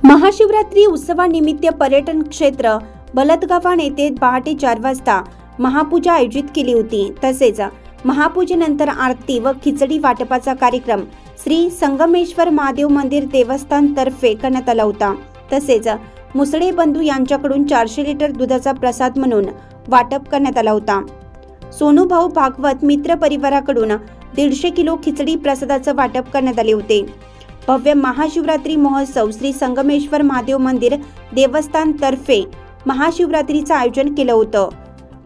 महाशिवरात्री उत्सवानिमित्त पर्यटन क्षेत्र बलदगावान येथे पहाटे 4 वाजता महापूजा आयोजित केली होती। तसेच महापूजेनंतर आरती व खिचडी वाटपाचा कार्यक्रम श्री संगमेश्वर महादेव मंदिर देवस्थान तर्फे करण्यात आला होता। तसेच मुसळे बंधू यांच्याकडून 400 लिटर दुधाचा प्रसाद म्हणून वाटप करण्यात आला होता। सोनूभाऊ भागवत मित्र परिवाराकडून 150 किलो खिचडी प्रसादाचे वाटप करण्यात आले होते। भव्य महाशिवरात्री महोत्सव श्री संगमेश्वर महादेव मंदिर देवस्थान तर्फे महाशिवरात्रीचे आयोजन केलं होतं।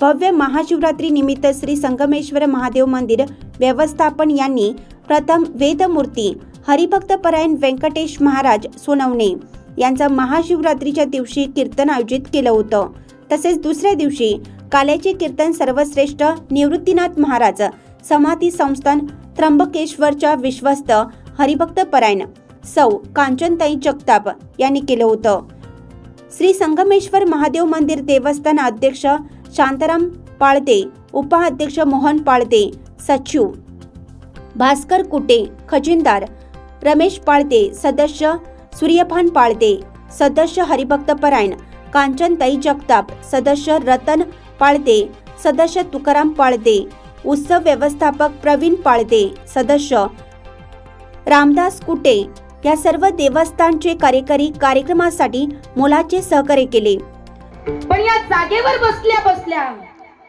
भव्य महाशिवरात्री निमित्त श्री संगमेश्वर महादेव मंदिर व्यवस्थापन यांनी प्रथम वेदमूर्ती हरिभक्त परायण व्यंकटेश महाराज सोनवणे यांचा महाशिवरात्रीच्या दिवशी कीर्तन आयोजित केलं होतं। तसेच दुसऱ्या दिवशी काल्याचे कीर्तन सर्वश्रेष्ठ निवृत्तीनाथ महाराज समाधी संस्थान त्र्यंबकेश्वरच्या विश्वस्त हरिभक्त परायण सौ कांचनताई जगताप यांनी केलं होतं। श्री संगमेश्वर महादेव मंदिर देवस्थान अध्यक्ष शांताराम पाळते, उपाध्यक्ष मोहन पाळते, सचिव भास्कर कुटे, खजिनदार रमेश पाळते, सदस्य सूर्यभान पाळते, सदस्य हरिभक्त परायण कांचनताई जगताप, सदस्य रतन पाळते, सदस्य तुकाराम पाळते, उत्सव व्यवस्थापक प्रवीण पाळते, सदस्य रामदास कुटे या सर्व देवस्थानचे कार्यकारी कार्यक्रमासाठी मोलाचे सहकार्य केले। पण या जागेवर बसल्या बसल्या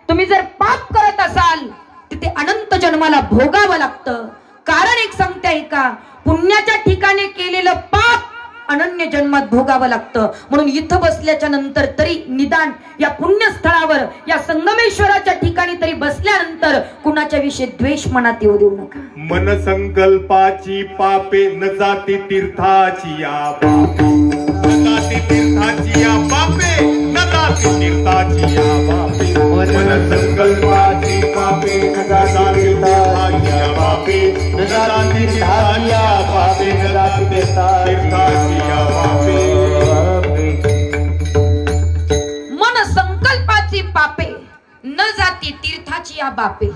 तुम्ही जर पाप करत असाल तिथे अनंत जन्माला भोगावं लागतं। कारण एक सांगते ऐका, पुण्याच्या ठिकाणी केलेलं पाप अनन्य जन्मात भोगावं लागतं। म्हणून इथं बसल्याच्या नंतर तरी निदान या पुण्यस्थळावर या संगमेश्वराच्या ठिकाणी तरी बसल्यानंतर कुणाच्या विषयी द्वेष मनात येऊ देऊ नका। मन संकल्पाची पापे न जाती तीर्थाची या पापे, न जाती तीर्थाची या पापे, न जाती तीर्थाची या पापे, मन संकल्पाची पापे न जाती तीर्थाची या पापे, न जाती तीर्थाची या पापे, न जाती तीर्थाची या पापे। मन संकल्पाची पापे न जाती तीर्थाची या बापे।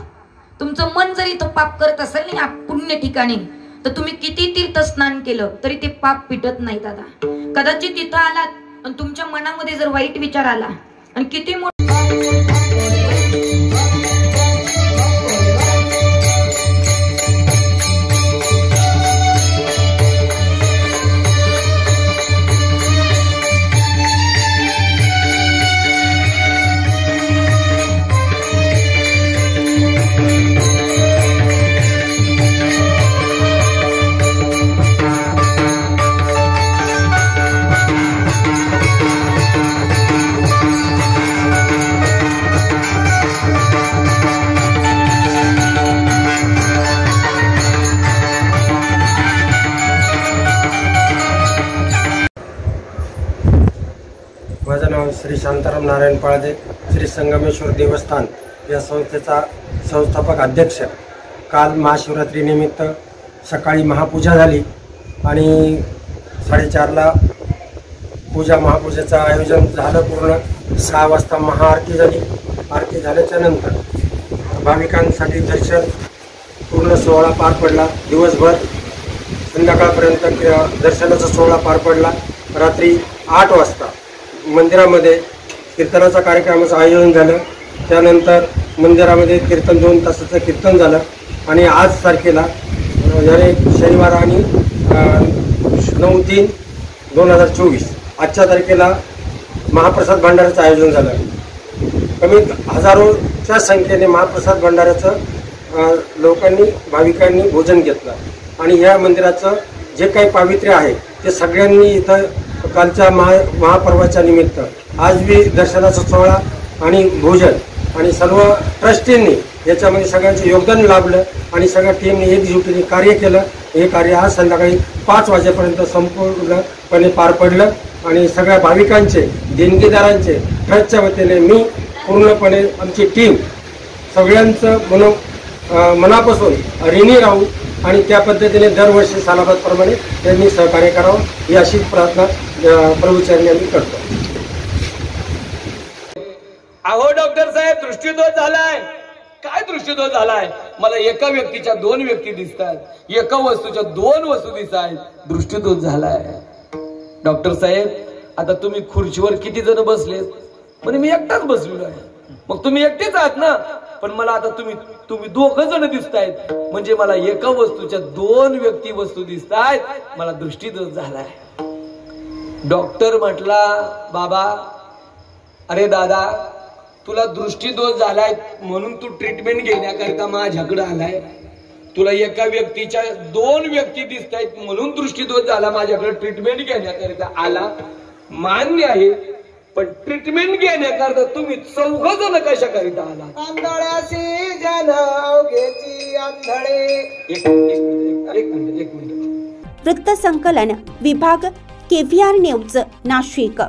तुमचं मन जरी तो पाप करत असेल ना या पुण्य ठिकाणी तर तुम्ही किती तीर्थ स्नान केलं तरी ते पाप पिटत नाही दादा। कदाचित तिथं आलात आणि तुमच्या मनामध्ये जर वाईट विचार आला आणि किती माझं नाव श्री शांताराम नारायण पाळदे, श्री संगमेश्वर देवस्थान या संस्थेचा संस्थापक अध्यक्ष। काल महाशिवरात्रीनिमित्त सकाळी महापूजा झाली आणि 4:30ला महापूजेचं आयोजन झालं। पूर्ण 6 वाजता महाआरती झाली। आरती झाल्याच्या नंतर भाविकांसाठी दर्शन पूर्ण सोहळा पार पडला। दिवसभर संध्याकाळपर्यंत दर्शनाचा सोहळा पार पडला। रात्री 8 वाजता मंदिरामध्ये कीर्तनाचा कार्यक्रमाचं आयोजन झालं। त्यानंतर मंदिरामध्ये कीर्तन 2 तासाचं कीर्तन झालं आणि आज तारखेला शनिवार आणि 9/3/2024 आजच्या तारखेला महाप्रसाद भंडाराचं आयोजन झालं। कमीत हजारोच्या संख्येने महाप्रसाद भंडाराचं लोकांनी भाविकांनी भोजन घेतलं आणि या मंदिराचं जे काही पावित्र्य आहे ते सगळ्यांनी इथं कालच्या महापर्वाच्या निमित्त आज बी दर्शनाचा सोहळा आणि भोजन आणि सर्व ट्रस्टींनी याच्यामध्ये सगळ्यांचं योगदान लाभलं आणि सगळ्या टीमने एकजुटीने कार्य केलं। हे कार्य आज संध्याकाळी 5 वाजेपर्यंत संपूर्णपणे पार पडलं आणि सगळ्या भाविकांचे देणगीदारांचे ट्रस्टच्या वतीने मी पूर्णपणे आमची टीम सगळ्यांचं मनापासून ऋणी राहू आणि त्या पद्धतीने दरवर्षी सालाबादप्रमाणे त्यांनी सहकार्य करावं ही अशी प्रार्थना प्रभूचरणी आम्ही करतो। अहो डॉक्टर साहेब, दृष्टीदोष झालाय। काय दृष्टीदोष झालाय? मला एका व्यक्तीच्या 2 व्यक्ती दिसतात, एका वस्तूच्या 2 वस्तू दिसतात। दृष्टीदोष झालाय। डॉक्टर साहेब, आता तुम्ही खुर्चीवर किती जण बसलेत? म्हणजे मी एकटाच बसलेलो आहे. मग तुम्ही एकटेच आहात ना? पण मला आता तुम्ही दोघं जण दिसतायत, म्हणजे मला एका वस्तूच्या दोन व्यक्ती वस्तू दिसतायत. मला दृष्टीदोष झालाय. डॉक्टर म्हटला, बाबा, अरे दादा, तुला दृष्टीदोष झालाय म्हणून तू ट्रीटमेंट घेण्याकरिता माझ्याकडे आलाय. तुला एका व्यक्तीच्या दोन व्यक्ती दिसतायत म्हणून दृष्टीदोष झाला, माझ्याकडे ट्रीटमेंट घेण्याकरिता आला. मान्य आहे, पण ट्रीटमेंट घेण्याकरता तुम्ही चौघ जण कशा करिता आला? आंधळ्याशी जनव घेची आंधळे. एक मिनिट. वृत्त संकलन विभाग KVR न्यूज नाशिक.